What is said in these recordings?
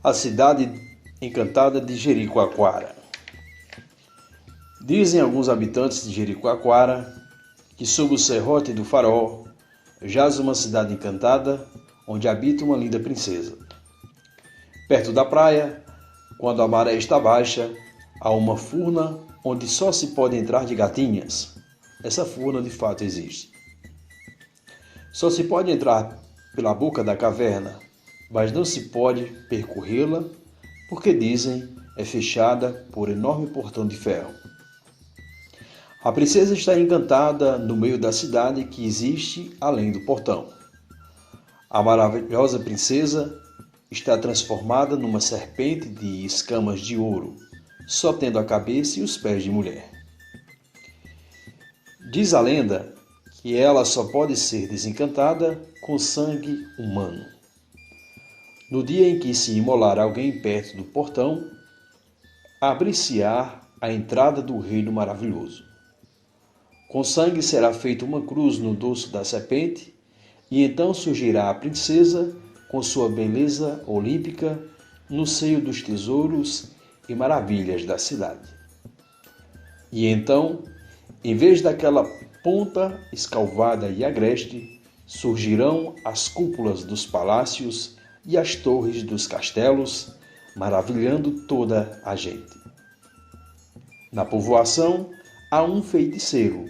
a cidade encantada de Jericoacoara. Dizem alguns habitantes de Jericoacoara que sob o serrote do Farol jaz uma cidade encantada onde habita uma linda princesa. Perto da praia, quando a maré está baixa, há uma furna onde só se pode entrar de gatinhas. Essa furna de fato existe. Só se pode entrar pela boca da caverna, mas não se pode percorrê-la, porque dizem é fechada por enorme portão de ferro. A princesa está encantada no meio da cidade que existe além do portão. A maravilhosa princesa está transformada numa serpente de escamas de ouro, só tendo a cabeça e os pés de mulher. Diz a lenda que ela só pode ser desencantada com sangue humano. No dia em que se imolar alguém perto do portão, abrir-se-á a entrada do reino maravilhoso. Com sangue será feita uma cruz no dorso da serpente, e então surgirá a princesa com sua beleza olímpica no seio dos tesouros e maravilhas da cidade. E então, em vez daquela ponta escalvada e agreste, surgirão as cúpulas dos palácios e as torres dos castelos, maravilhando toda a gente. Na povoação há um feiticeiro,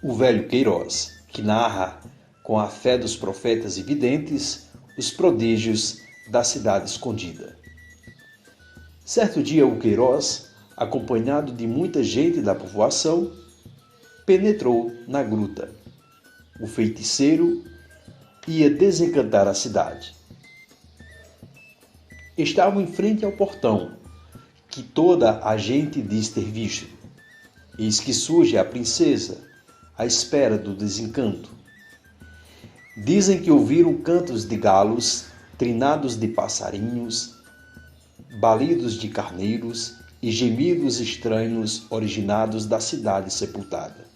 o velho Queiroz, que narra, com a fé dos profetas e videntes, os prodígios da cidade escondida. Certo dia o Queiroz, acompanhado de muita gente da povoação, penetrou na gruta. O feiticeiro ia desencantar a cidade. Estavam em frente ao portão, que toda a gente diz ter visto. Eis que surge a princesa, à espera do desencanto. Dizem que ouviram cantos de galos, trinados de passarinhos, balidos de carneiros e gemidos estranhos originados da cidade sepultada.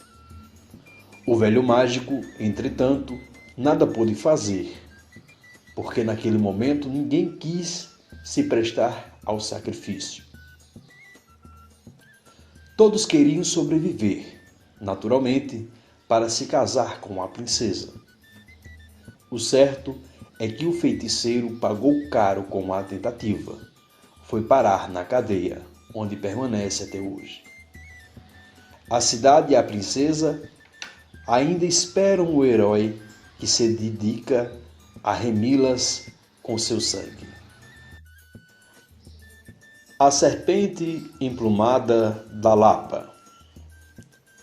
O velho mágico, entretanto, nada pôde fazer, porque naquele momento ninguém quis se prestar ao sacrifício. Todos queriam sobreviver, naturalmente, para se casar com a princesa. O certo é que o feiticeiro pagou caro com a tentativa. Foi parar na cadeia, onde permanece até hoje. A cidade e a princesa ainda esperam o herói que se dedica a remi-las com seu sangue. A serpente emplumada da Lapa.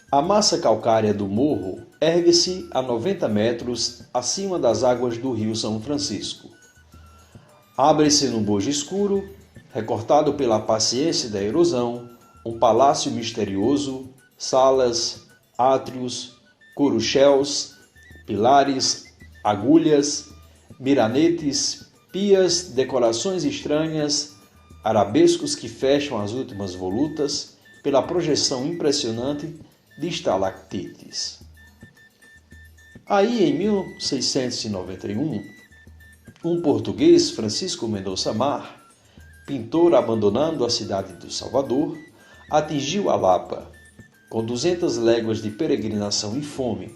A massa calcária do morro ergue-se a 90 metros acima das águas do rio São Francisco. Abre-se no bojo escuro, recortado pela paciência da erosão, um palácio misterioso, salas, átrios, corucheus, pilares, agulhas, miranetes, pias, decorações estranhas, arabescos que fecham as últimas volutas pela projeção impressionante de estalactites. Aí, em 1691, um português, Francisco Mendonça Mar, pintor abandonando a cidade do Salvador, atingiu a Lapa, com 200 léguas de peregrinação e fome,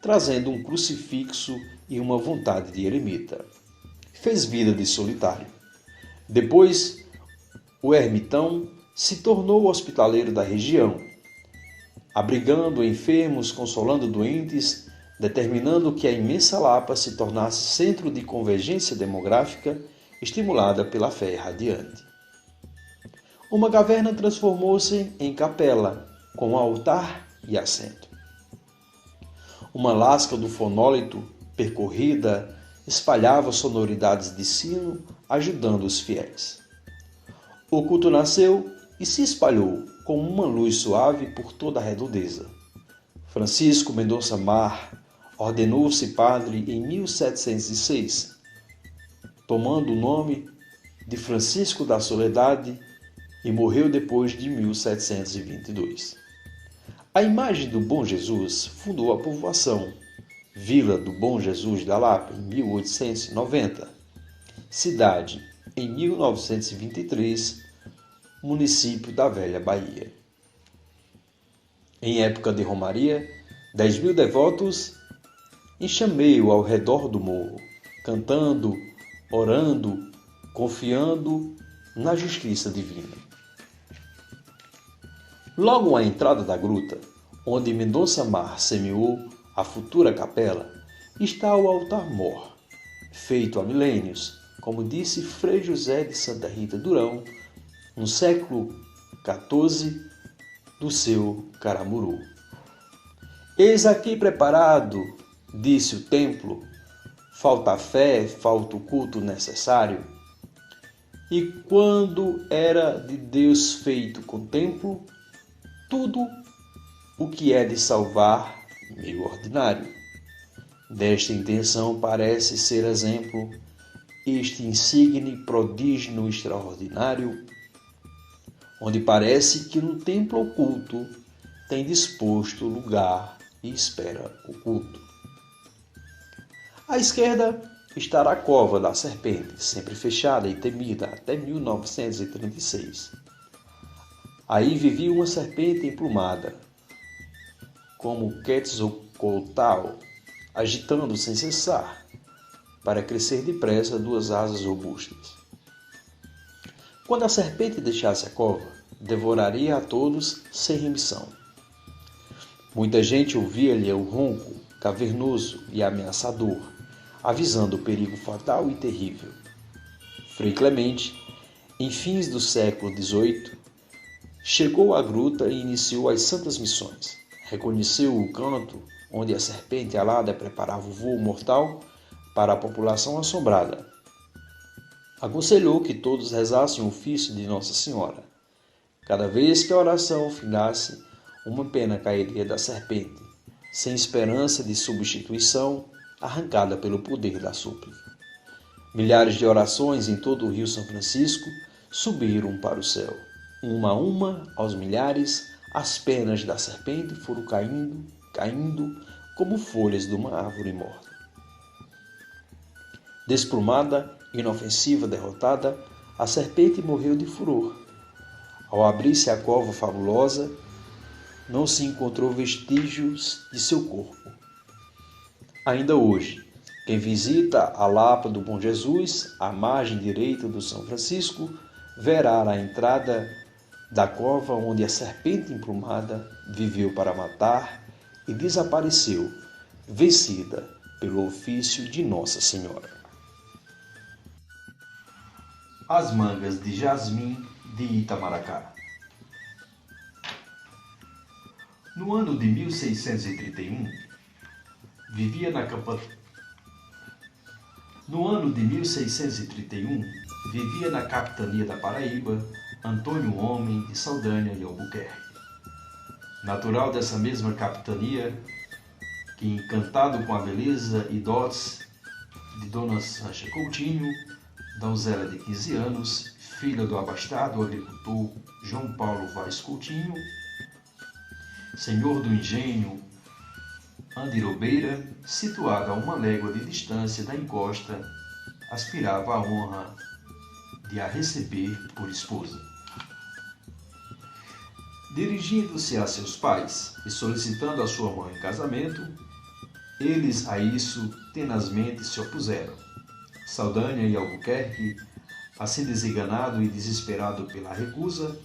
trazendo um crucifixo e uma vontade de eremita. Fez vida de solitário. Depois, o ermitão se tornou hospitaleiro da região, abrigando enfermos, consolando doentes, determinando que a imensa Lapa se tornasse centro de convergência demográfica estimulada pela fé radiante. Uma caverna transformou-se em capela, com altar e assento. Uma lasca do fonólito percorrida espalhava sonoridades de sino, ajudando os fiéis. O culto nasceu e se espalhou como uma luz suave por toda a redondeza. Francisco Mendonça Mar ordenou-se padre em 1706, tomando o nome de Francisco da Soledade, e morreu depois de 1722. A imagem do Bom Jesus fundou a povoação, Vila do Bom Jesus da Lapa, em 1890. Cidade em 1923, município da Velha Bahia. Em época de romaria, 10.000 devotos enxameiam ao redor do morro, cantando, orando, confiando na justiça divina. Logo à entrada da gruta, onde Mendonça Mar semeou a futura capela, está o altar-mor, feito há milênios, como disse Frei José de Santa Rita Durão, no século XIV, do seu Caramuru. Eis aqui preparado, disse o templo, falta a fé, falta o culto necessário. E quando era de Deus feito com templo, tudo o que é de salvar, meio ordinário. Desta intenção parece ser exemplo este insigne prodígio extraordinário, onde parece que no templo oculto tem disposto lugar e espera o culto. À esquerda estará a cova da serpente, sempre fechada e temida até 1936. Aí vivia uma serpente emplumada, como Quetzalcoatl, agitando sem cessar, para crescer depressa 2 asas robustas. Quando a serpente deixasse a cova, devoraria a todos sem remissão. Muita gente ouvia-lhe o ronco, cavernoso e ameaçador, avisando o perigo fatal e terrível. Frei Clemente, em fins do século XVIII, chegou à gruta e iniciou as santas missões. Reconheceu o canto onde a serpente alada preparava o voo mortal para a população assombrada. Aconselhou que todos rezassem o ofício de Nossa Senhora. Cada vez que a oração finasse, uma pena cairia da serpente, sem esperança de substituição, arrancada pelo poder da súplica. Milhares de orações em todo o Rio São Francisco subiram para o céu. Uma a uma, aos milhares, as penas da serpente foram caindo como folhas de uma árvore morta. Desplumada, inofensiva, derrotada, a serpente morreu de furor. Ao abrir-se a cova fabulosa, não se encontrou vestígios de seu corpo. Ainda hoje, quem visita a Lapa do Bom Jesus, à margem direita do São Francisco, verá a entrada da cova onde a serpente emplumada viveu para matar e desapareceu, vencida pelo ofício de Nossa Senhora. As mangas de jasmim de Itamaracá. No ano de 1631, vivia na capitania da Paraíba Antônio Homem de Saldanha e Albuquerque. Natural dessa mesma capitania, que, encantado com a beleza e dotes de Dona Sancha Coutinho, donzela de 15 anos, filha do abastado agricultor João Paulo Vaz Coutinho, senhor do engenho Andirobeira, situado a 1 légua de distância da encosta, aspirava à honra de a receber por esposa. Dirigindo-se a seus pais e solicitando a sua mãe em casamento, eles a isso tenazmente se opuseram. Saldanha e Albuquerque, assim desenganado e desesperado pela recusa,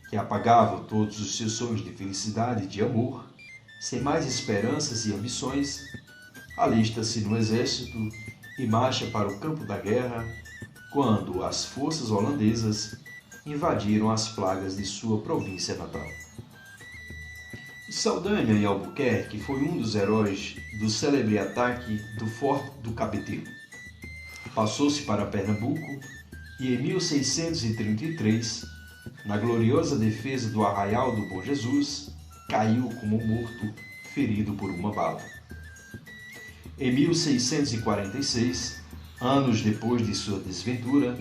que apagava todos os seus sonhos de felicidade e de amor, sem mais esperanças e ambições, alista-se no exército e marcha para o campo da guerra, quando as forças holandesas invadiram as plagas de sua província natal. Saldanha em Albuquerque foi um dos heróis do célebre ataque do Forte do Capeteiro. Passou-se para Pernambuco e, em 1633, na gloriosa defesa do Arraial do Bom Jesus, caiu como morto, ferido por uma bala. Em 1646, anos depois de sua desventura,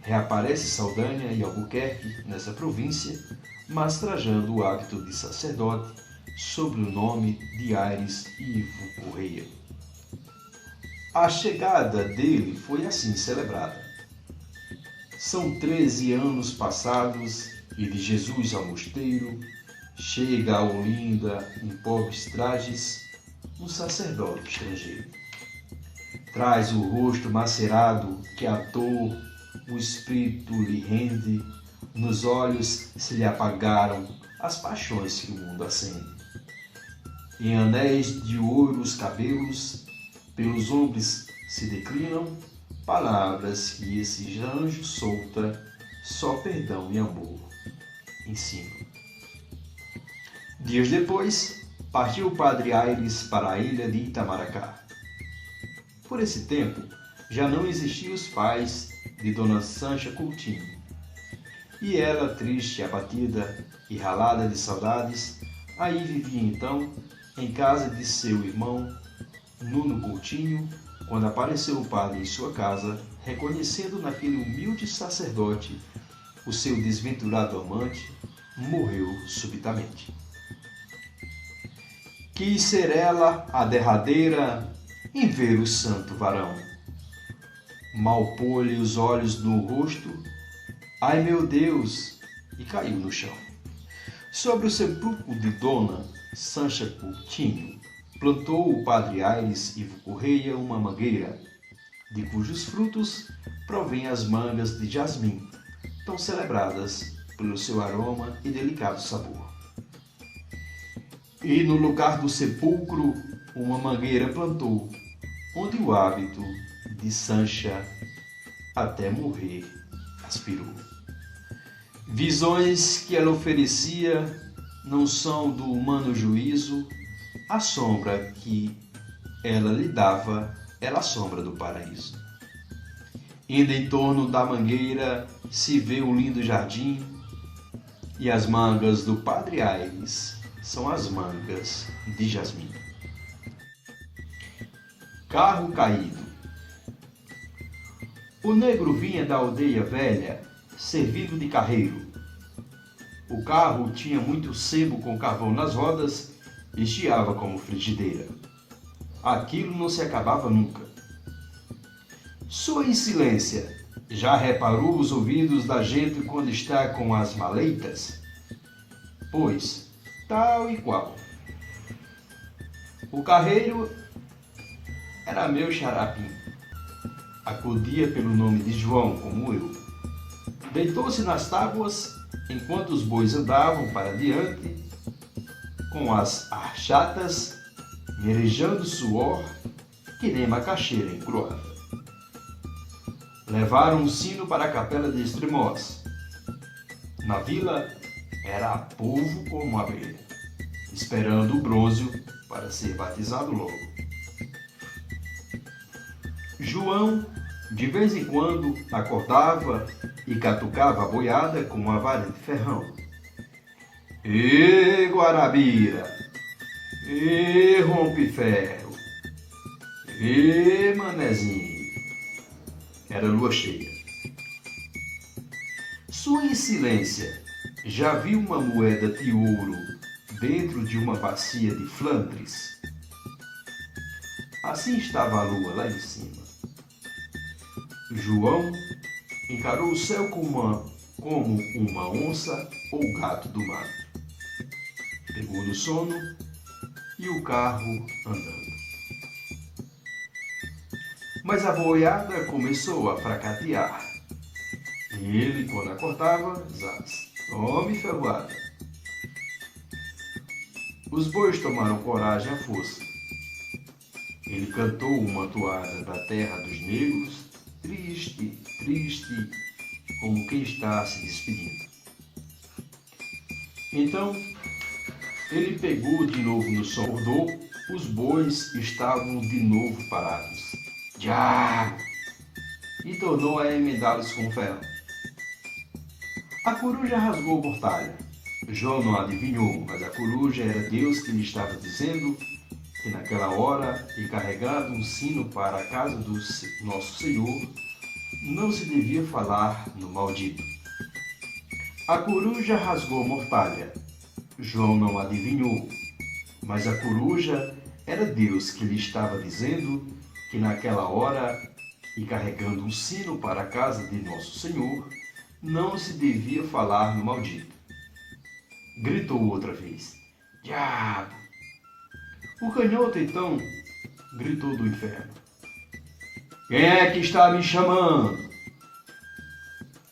reaparece Saldanha e Albuquerque nessa província, mas trajando o hábito de sacerdote sob o nome de Aires Ivo Correia. A chegada dele foi assim celebrada. São 13 anos passados e de Jesus ao mosteiro chega a Olinda em pobres trajes um sacerdote estrangeiro. Traz o rosto macerado que à dor o espírito lhe rende, nos olhos se lhe apagaram as paixões que o mundo acende. Em anéis de ouro os cabelos, pelos ombros se declinam, palavras que esse anjo solta, só perdão e amor ensinam. Dias depois, partiu o padre Aires para a ilha de Itamaracá. Por esse tempo, já não existiam os pais de Dona Sancha Coutinho. E ela, triste, abatida e ralada de saudades, aí vivia então, em casa de seu irmão, Nuno Coutinho, quando apareceu o padre em sua casa, reconhecendo naquele humilde sacerdote o seu desventurado amante, morreu subitamente. Quis ser ela a derradeira em ver o santo varão. Mal pôs-lhe os olhos no rosto, ai meu Deus, e caiu no chão. Sobre o sepulcro de Dona Sancha Coutinho, plantou o padre Aires Ivo Correia uma mangueira, de cujos frutos provém as mangas de jasmim, tão celebradas pelo seu aroma e delicado sabor. E no lugar do sepulcro uma mangueira plantou, onde o hábito de Sancha até morrer aspirou. Visões que ela oferecia não são do humano juízo, a sombra que ela lhe dava era a sombra do paraíso. Ainda em torno da mangueira se vê um lindo jardim, e as mangas do padre Aires são as mangas de jasmim. Carro caído. O negro vinha da aldeia velha, servido de carreiro. O carro tinha muito sebo com carvão nas rodas e chiava como frigideira. Aquilo não se acabava nunca. Sua Excelência, já reparou os ouvidos da gente quando está com as maleitas? Pois, tal e qual. O carreiro era meu xarapim. Acudia pelo nome de João, como eu. Deitou-se nas tábuas enquanto os bois andavam para diante, com as archatas merejando suor que nem macaxeira encruada. Levaram um sino para a capela de Extremós. Na vila era povo como abelha, esperando o brônzio para ser batizado logo. João, de vez em quando, acordava e catucava a boiada com uma vara de ferrão. Ê, Guarabira! Ê, Rompe-Ferro! Ê, Manezinho! Era lua cheia. Sua Excelência já viu uma moeda de ouro dentro de uma bacia de Flandres? Assim estava a lua lá em cima. João encarou o céu como uma onça ou gato do mar. Pegou no sono e o carro andando. Mas a boiada começou a fracatear. E ele, quando acordava, zaz, tome ferroada. Os bois tomaram coragem à força. Ele cantou uma toada da terra dos negros, triste, triste, como quem está se despedindo. Então, ele pegou de novo no som, acordou, os bois estavam de novo parados. Diabo! E tornou a emendá-los com ferro. A coruja rasgou a mortalha. João não adivinhou, mas a coruja era Deus que lhe estava dizendo que naquela hora, e carregado um sino para a casa do nosso Senhor, não se devia falar no maldito. A coruja rasgou a mortalha. João não adivinhou, mas a coruja era Deus que lhe estava dizendo que naquela hora e carregando um sino para a casa de Nosso Senhor, não se devia falar no maldito. Gritou outra vez: Diabo! O canhoto então gritou do inferno: Quem é que está me chamando?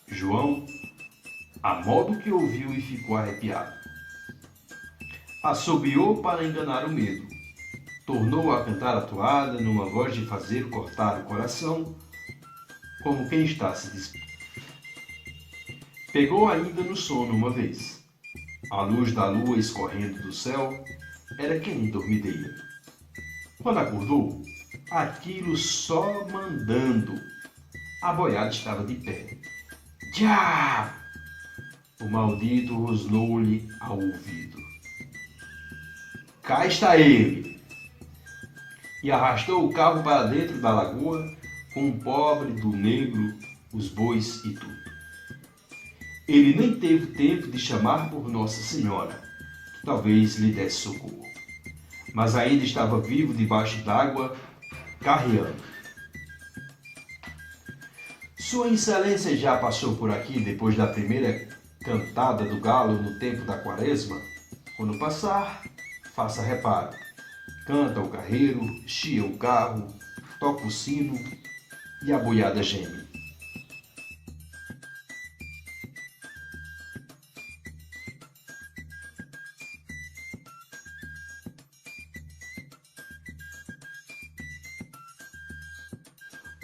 João, a modo que ouviu e ficou arrepiado, assobiou para enganar o medo. Tornou a cantar a toada numa voz de fazer cortar o coração, como quem está se despedindo. Pegou ainda no sono uma vez. A luz da lua escorrendo do céu era que nem dormideira. Quando acordou, aquilo só mandando. A boiada estava de pé. Diabo! O maldito rosnou-lhe ao ouvido: Cá está ele! E arrastou o carro para dentro da lagoa, com o pobre do negro, os bois e tudo. Ele nem teve tempo de chamar por Nossa Senhora, que talvez lhe desse socorro, mas ainda estava vivo debaixo d'água, carreando. Sua Excelência já passou por aqui depois da primeira cantada do galo no tempo da quaresma? Quando passar, faça reparo. Canta o carreiro, chia o carro, toca o sino e a boiada geme.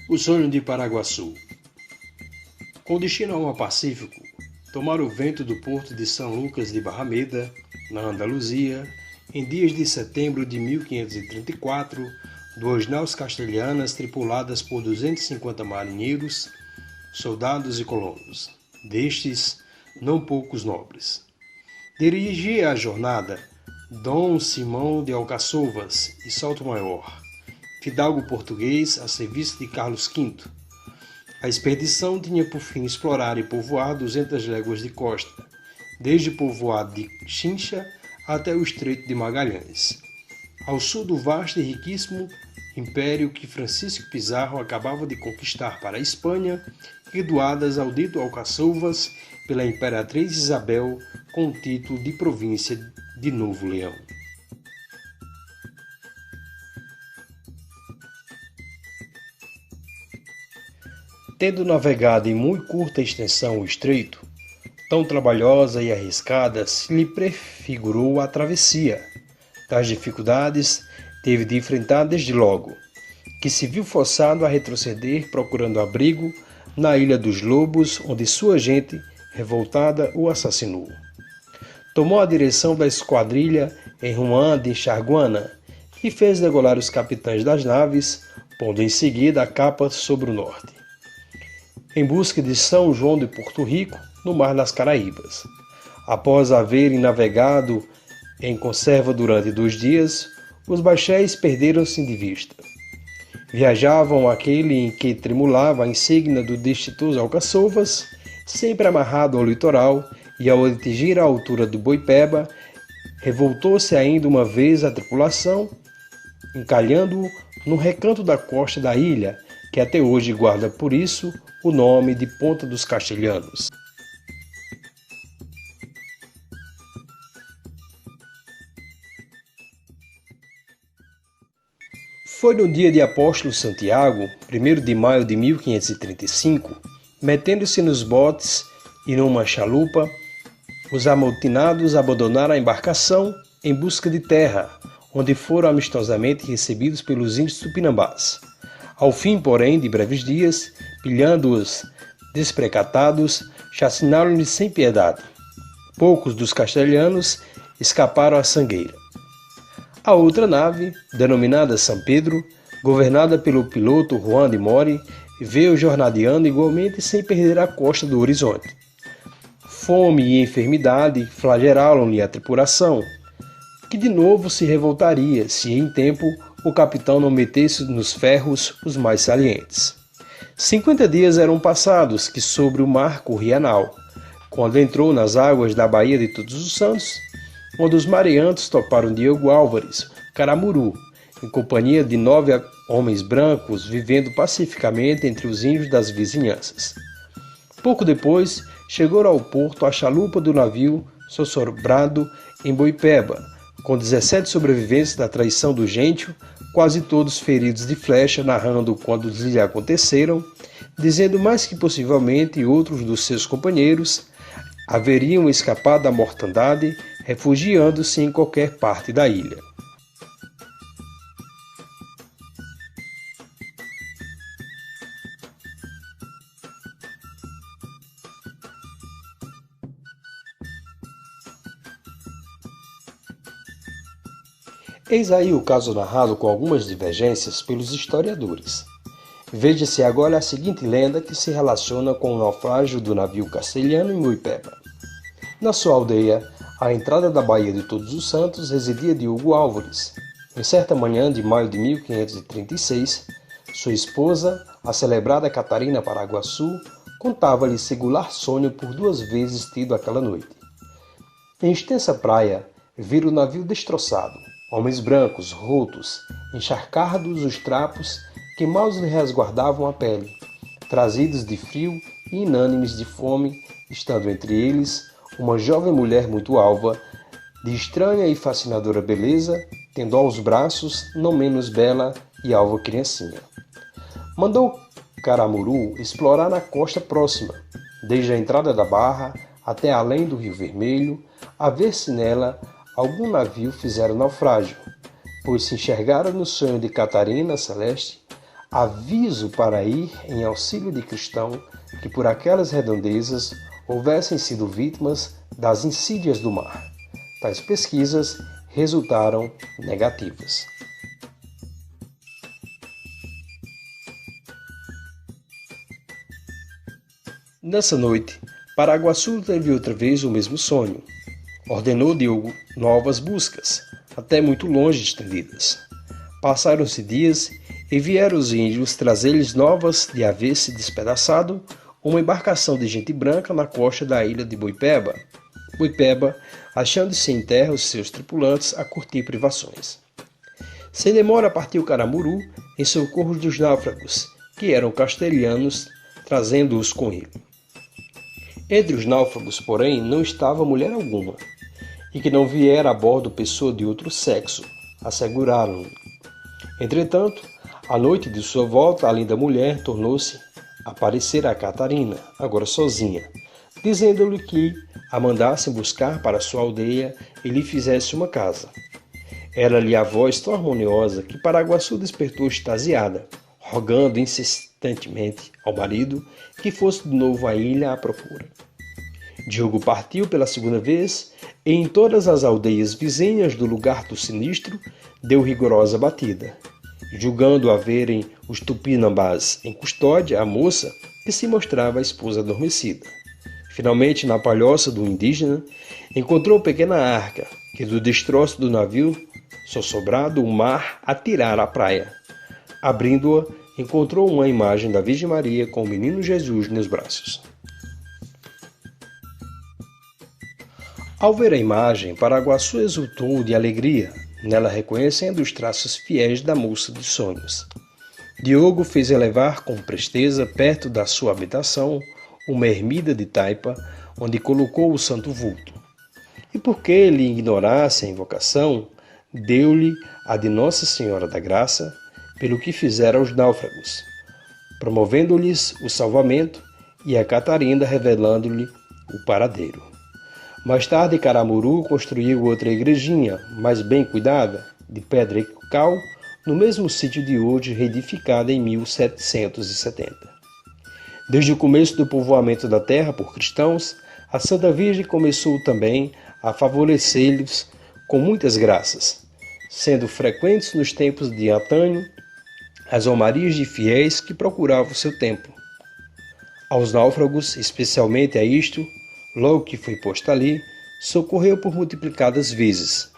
O sonho de Paraguaçu. Com destino ao mar Pacífico, tomar o vento do porto de São Lucas de Barrameda, na Andaluzia, em dias de setembro de 1534, duas naus castelhanas tripuladas por 250 marinheiros, soldados e colonos, destes não poucos nobres. Dirigia a jornada Dom Simão de Alcaçovas e Salto Maior, fidalgo português a serviço de Carlos V. A expedição tinha por fim explorar e povoar 200 léguas de costa, desde o povoado de Chincha até o Estreito de Magalhães, ao sul do vasto e riquíssimo império que Francisco Pizarro acabava de conquistar para a Espanha e doadas ao dito Alcaçovas pela Imperatriz Isabel com o título de província de Novo Leão. Tendo navegado em muito curta extensão o estreito, tão trabalhosa e arriscada se lhe prefigurou a travessia. Tais dificuldades teve de enfrentar desde logo, que se viu forçado a retroceder procurando abrigo na Ilha dos Lobos, onde sua gente, revoltada, o assassinou. Tomou a direção da esquadrilha em Juan de Charguana e fez degolar os capitães das naves, pondo em seguida a capa sobre o norte, em busca de São João de Porto Rico, no Mar das Caraíbas. Após haverem navegado em conserva durante 2 dias, os baixéis perderam-se de vista. Viajavam aquele em que tremulava a insígnia do destituto Alcaçovas, sempre amarrado ao litoral, e ao atingir a altura do Boipeba, revoltou-se ainda uma vez a tripulação, encalhando-o no recanto da costa da ilha, que até hoje guarda por isso o nome de Ponta dos Castelhanos. Foi no dia de Apóstolo Santiago, 1º de maio de 1535, metendo-se nos botes e numa chalupa, os amotinados abandonaram a embarcação em busca de terra, onde foram amistosamente recebidos pelos índios tupinambás. Ao fim, porém, de breves dias, pilhando-os desprecatados, chacinaram-lhes sem piedade. Poucos dos castelhanos escaparam à sangueira. A outra nave, denominada São Pedro, governada pelo piloto Juan de Mori, veio jornadeando igualmente sem perder a costa do horizonte. Fome e enfermidade flagelaram-lhe a tripulação, que de novo se revoltaria se em tempo o capitão não metesse nos ferros os mais salientes. 50 dias eram passados que sobre o mar corria nau, quando entrou nas águas da Baía de Todos os Santos, onde os mareantes toparam Diego Álvares, Caramuru, em companhia de 9 homens brancos vivendo pacificamente entre os índios das vizinhanças. Pouco depois, chegou ao porto a chalupa do navio Sossobrado em Boipeba, com 17 sobreviventes da traição do Gêntio, quase todos feridos de flecha, narrando quando lhe aconteceram, dizendo mais que possivelmente outros dos seus companheiros haveriam escapado da mortandade, refugiando-se em qualquer parte da ilha. Eis aí o caso narrado com algumas divergências pelos historiadores. Veja-se agora a seguinte lenda que se relaciona com o naufrágio do navio castelhano em Boipeba. Na sua aldeia, à entrada da Baía de Todos os Santos, residia Diogo Álvares. Em certa manhã de maio de 1536, sua esposa, a celebrada Catarina Paraguaçu, contava-lhe singular sonho por 2 vezes tido aquela noite. Em extensa praia, vira o navio destroçado, homens brancos, rotos, encharcados os trapos que mal lhe resguardavam a pele, trazidos de frio e inânimes de fome, estando entre eles uma jovem mulher muito alva, de estranha e fascinadora beleza, tendo aos braços não menos bela e alva criancinha. Mandou Caramuru explorar na costa próxima, desde a entrada da barra até além do Rio Vermelho, a ver se nela algum navio fizera naufrágio, pois se enxergara no sonho de Catarina Celeste aviso para ir em auxílio de cristão que por aquelas redondezas houvessem sido vítimas das insídias do mar. Tais pesquisas resultaram negativas. Nessa noite, Paraguaçu teve outra vez o mesmo sonho. Ordenou Diogo novas buscas, até muito longe estendidas. Passaram-se dias e vieram os índios trazer-lhes novas de haver-se despedaçado uma embarcação de gente branca na costa da ilha de Boipeba. Boipeba, achando-se em terra os seus tripulantes a curtir privações. Sem demora partiu Caramuru em socorro dos náufragos, que eram castelhanos, trazendo-os com ele. Entre os náufragos, porém, não estava mulher alguma, e que não viera a bordo pessoa de outro sexo, asseguraram-lhe. Entretanto, à noite de sua volta, a linda mulher tornou-se a aparecer a Catarina, agora sozinha, dizendo-lhe que a mandassem buscar para sua aldeia e lhe fizesse uma casa. Era-lhe a voz tão harmoniosa que Paraguaçu despertou extasiada, rogando insistentemente ao marido que fosse de novo à ilha à procura. Diogo partiu pela segunda vez e em todas as aldeias vizinhas do lugar do sinistro deu rigorosa batida, julgando haverem os tupinambás em custódia a moça que se mostrava a esposa adormecida. Finalmente, na palhoça do indígena, encontrou pequena arca que do destroço do navio Sossobrado o mar atirara à praia. Abrindo-a, encontrou uma imagem da Virgem Maria com o menino Jesus nos braços. Ao ver a imagem, Paraguaçu exultou de alegria, nela reconhecendo os traços fiéis da moça dos sonhos. Diogo fez elevar com presteza perto da sua habitação uma ermida de taipa, onde colocou o santo vulto. E porque ele ignorasse a invocação, deu-lhe a de Nossa Senhora da Graça, pelo que fizera aos náufragos, promovendo-lhes o salvamento, e a Catarina revelando-lhe o paradeiro. Mais tarde, Caramuru construiu outra igrejinha, mais bem cuidada, de pedra e cal, no mesmo sítio de hoje, reedificada em 1770. Desde o começo do povoamento da terra por cristãos, a Santa Virgem começou também a favorecer-lhes com muitas graças, sendo frequentes nos tempos de antanho as romarias de fiéis que procuravam seu templo. Aos náufragos, especialmente a isto, logo que foi posto ali, socorreu por multiplicadas vezes.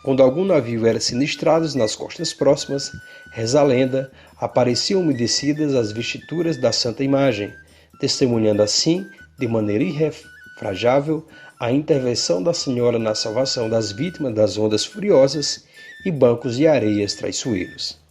Quando algum navio era sinistrado nas costas próximas, reza a lenda, apareciam umedecidas as vestituras da Santa Imagem, testemunhando assim, de maneira irrefragável, a intervenção da Senhora na salvação das vítimas das ondas furiosas e bancos de areias traiçoeiros.